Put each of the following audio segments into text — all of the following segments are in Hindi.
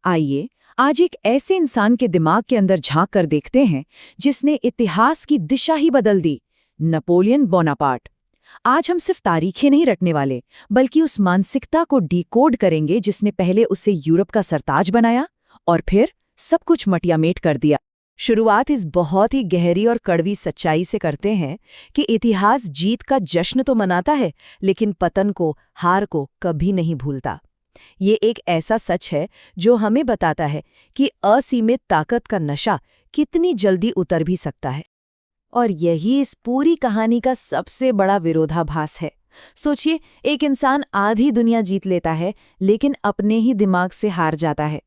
आइए आज एक ऐसे इंसान के दिमाग के अंदर झांक कर देखते हैं जिसने इतिहास की दिशा ही बदल दी, नेपोलियन बोनापार्ट। आज हम सिर्फ तारीखें नहीं रटने वाले, बल्कि उस मानसिकता को डिकोड करेंगे जिसने पहले उसे यूरोप का सरताज बनाया और फिर सब कुछ मटियामेट कर दिया। शुरुआत इस बहुत ही गहरी और कड़वी सच्चाई से करते हैं कि इतिहास जीत का जश्न तो मनाता है, लेकिन पतन को, हार को कभी नहीं भूलता। ये एक ऐसा सच है जो हमें बताता है कि असीमित ताकत का नशा कितनी जल्दी उतर भी सकता है। और यही इस पूरी कहानी का सबसे बड़ा विरोधाभास है। सोचिए, एक इंसान आधी दुनिया जीत लेता है, लेकिन अपने ही दिमाग से हार जाता है।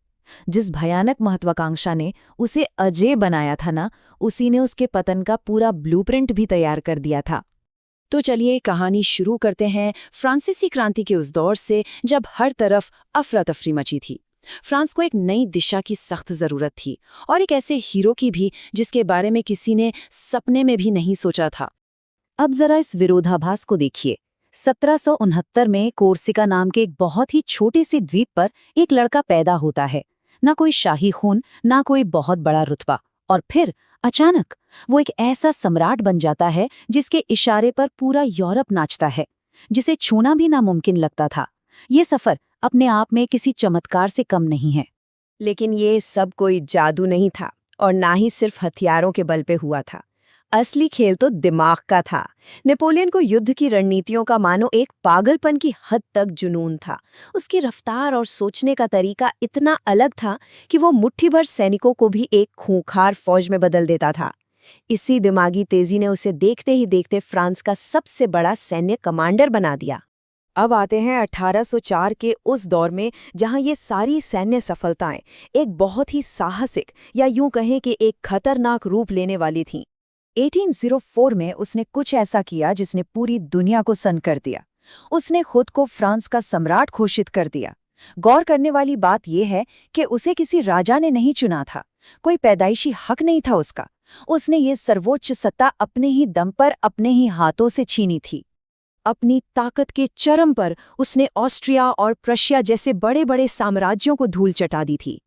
जिस भयानक महत्वाकांक्षा ने उसे अजेय बनाया था ना, उसी ने उसके पतन का पूरा ब्लूप्रिंट भी तैयार कर दिया था। तो चलिए कहानी शुरू करते हैं फ्रांसीसी क्रांति के उस दौर से जब हर तरफ अफरा तफरी मची थी। फ्रांस को एक नई दिशा की सख्त जरूरत थी, और एक ऐसे हीरो की भी जिसके बारे में किसी ने सपने में भी नहीं सोचा था। अब जरा इस विरोधाभास को देखिए। 1769 में कोर्सिका नाम के एक बहुत ही छोटे से द्वीप पर एक लड़का पैदा होता है। ना कोई शाही खून, ना कोई बहुत बड़ा रुतबा, और फिर अचानक वो एक ऐसा सम्राट बन जाता है जिसके इशारे पर पूरा यूरोप नाचता है, जिसे छूना भी नामुमकिन लगता था। ये सफर अपने आप में किसी चमत्कार से कम नहीं है। लेकिन ये सब कोई जादू नहीं था, और ना ही सिर्फ हथियारों के बल पे हुआ था। असली खेल तो दिमाग का था। नेपोलियन को युद्ध की रणनीतियों का मानो एक पागलपन की हद तक जुनून था। उसकी रफ्तार और सोचने का तरीका इतना अलग था कि वो मुट्ठी भर सैनिकों को भी एक खूंखार फौज में बदल देता था। इसी दिमागी तेजी ने उसे देखते ही देखते फ्रांस का सबसे बड़ा सैन्य कमांडर बना दिया। अब आते हैं 1804 के उस दौर में जहां ये सारी सैन्य सफलताएं एक बहुत ही साहसिक, या यूं कहें कि एक खतरनाक रूप लेने वाली थीं। 1804 में उसने कुछ ऐसा किया जिसने पूरी दुनिया को सन्न कर दिया। उसने खुद को फ्रांस का सम्राट घोषित कर दिया। गौर करने वाली बात यह है कि उसे किसी राजा ने नहीं चुना था, कोई पैदाइशी हक नहीं था उसका। उसने ये सर्वोच्च सत्ता अपने ही दम पर, अपने ही हाथों से छीनी थी। अपनी ताकत के चरम पर उसने ऑस्ट्रिया और प्रशिया जैसे बड़े बड़े साम्राज्यों को धूल चटा दी थी।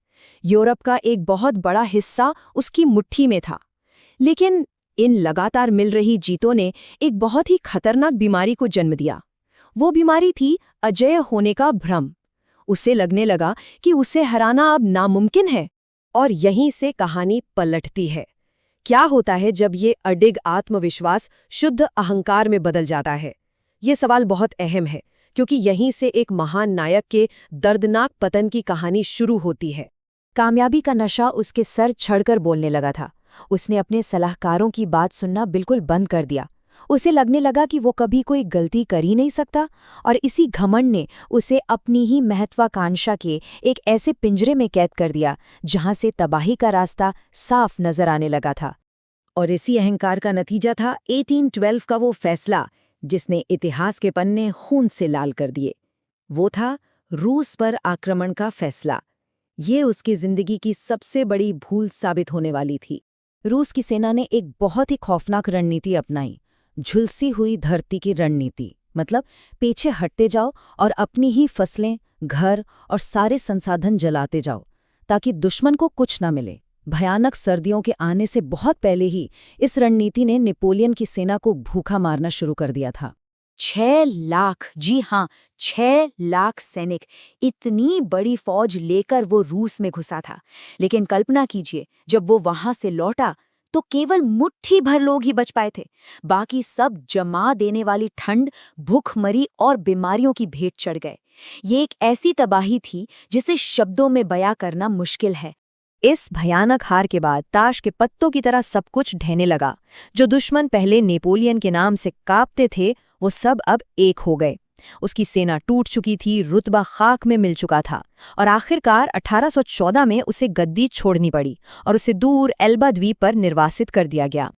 यूरोप का एक बहुत बड़ा हिस्सा उसकी मुट्ठी में था। लेकिन इन लगातार मिल रही जीतों ने एक बहुत ही खतरनाक बीमारी को जन्म दिया। वो बीमारी थी अजेय होने का भ्रम। उसे लगने लगा कि उसे हराना अब नामुमकिन है। और यहीं से कहानी पलटती है। क्या होता है जब ये अडिग आत्मविश्वास शुद्ध अहंकार में बदल जाता है? ये सवाल बहुत अहम है, क्योंकि यहीं से एक महान नायक के दर्दनाक पतन की कहानी शुरू होती है। कामयाबी का नशा उसके सर चढ़कर बोलने लगा था। उसने अपने सलाहकारों की बात सुनना बिल्कुल बंद कर दिया। उसे लगने लगा कि वो कभी कोई गलती कर ही नहीं सकता, और इसी घमंड ने उसे अपनी ही महत्वाकांक्षा के एक ऐसे पिंजरे में कैद कर दिया जहां से तबाही का रास्ता साफ नजर आने लगा था। और इसी अहंकार का नतीजा था 1812 का वो फैसला जिसने इतिहास के पन्ने खून से लाल कर दिए। वो था रूस पर आक्रमण का फैसला। ये उसकी जिंदगी की सबसे बड़ी भूल साबित होने वाली थी। रूस की सेना ने एक बहुत ही खौफनाक रणनीति अपनाई, झुलसी हुई धरती की रणनीति। मतलब पीछे हटते जाओ और अपनी ही फसलें, घर और सारे संसाधन जलाते जाओ ताकि दुश्मन को कुछ न मिले। भयानक सर्दियों के आने से बहुत पहले ही इस रणनीति ने नेपोलियन की सेना को भूखा मारना शुरू कर दिया था। 6 लाख, जी हाँ, 6 लाख सैनिक, इतनी बड़ी फौज लेकर वो रूस में घुसा था। लेकिन कल्पना कीजिए, जब वो वहां से लौटा तो केवल मुट्ठी भर लोग ही बच पाए थे। बाकी सब जमा देने वाली ठंड, भूखमरी और बीमारियों की भेंट चढ़ गए। ये एक ऐसी तबाही थी जिसे शब्दों में बयां करना मुश्किल है। इस भयानक हार के बाद ताश के पत्तों की तरह सब कुछ ढहने लगा। जो दुश्मन पहले नेपोलियन के नाम से कांपते थे, वो सब अब एक हो गए। उसकी सेना टूट चुकी थी, रुतबा खाक में मिल चुका था, और आखिरकार 1814 में उसे गद्दी छोड़नी पड़ी और उसे दूर एल्बा द्वीप पर निर्वासित कर दिया गया।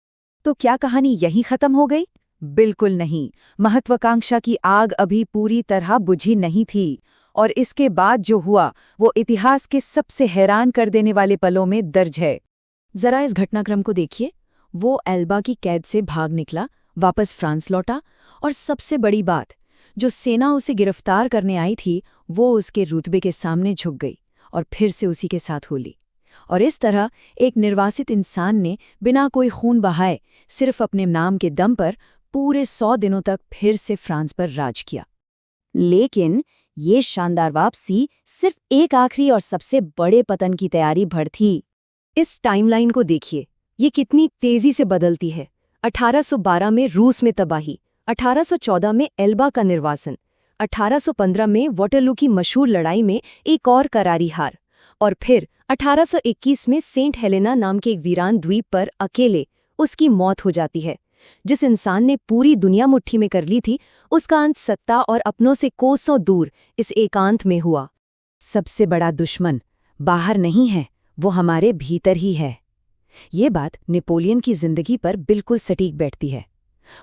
तो क्या कहानी यहीं खत्म हो गई? बिल्कुल नहीं। महत्वाकांक्षा की आग अभी पूरी तरह बुझी नहीं थी, और इसके बाद जो हुआ वो इतिहास के सबसे हैरान कर देने वाले पलों में दर्ज है। जरा इस घटनाक्रम को देखिए। वो एल्बा की कैद से भाग निकला, वापस फ्रांस लौटा, और सबसे बड़ी बात, जो सेना उसे गिरफ्तार करने आई थी वो उसके रुतबे के सामने झुक गई और फिर से उसी के साथ हो ली। और इस तरह एक निर्वासित इंसान ने बिना कोई खून बहाए सिर्फ अपने नाम के दम पर पूरे 100 दिनों तक फिर से फ्रांस पर राज किया। लेकिन ये शानदार वापसी सिर्फ एक आखिरी और सबसे बड़े पतन की तैयारी भर थी। इस टाइमलाइन को देखिए, ये कितनी तेजी से बदलती है। 1812 में रूस में तबाही, 1814 में एल्बा का निर्वासन, 1815 में वाटरलू की मशहूर लड़ाई में एक और करारी हार, और फिर 1821 में सेंट हेलेना नाम के एक वीरान द्वीप पर अकेले उसकी मौत हो जाती है। जिस इंसान ने पूरी दुनिया मुट्ठी में कर ली थी, उसका अंत सत्ता और अपनों से कोसों दूर इस एकांत में हुआ। सबसे बड़ा दुश्मन बाहर नहीं है, वो हमारे भीतर ही है। ये बात नेपोलियन की जिंदगी पर बिल्कुल सटीक बैठती है।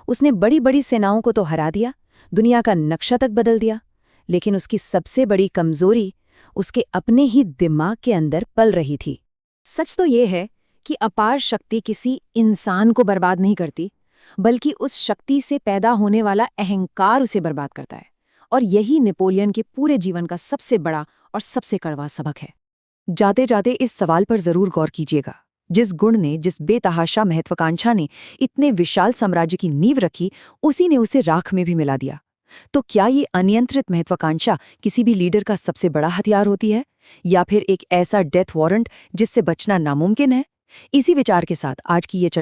उसने बड़ी बड़ी सेनाओं को तो हरा दिया, दुनिया का नक्शा तक बदल दिया, लेकिन उसकी सबसे बड़ी कमजोरी उसके अपने ही दिमाग के अंदर पल रही थी। सच तो ये है कि अपार शक्ति किसी इंसान को बर्बाद नहीं करती, बल्कि उस शक्ति से पैदा होने वाला अहंकार उसे बर्बाद करता है। और यही नेपोलियन के पूरे जीवन का सबसे बड़ा और सबसे कड़वा सबक है। जाते जाते इस सवाल पर जरूर गौर कीजिएगा, जिस गुण ने, जिस बेतहाशा महत्वाकांक्षा ने इतने विशाल साम्राज्य की नींव रखी, उसी ने उसे राख में भी मिला दिया। तो क्या ये अनियंत्रित महत्वाकांक्षा किसी भी लीडर का सबसे बड़ा हथियार होती है, या फिर एक ऐसा डेथ वारंट जिससे बचना नामुमकिन है? इसी विचार के साथ आज की ये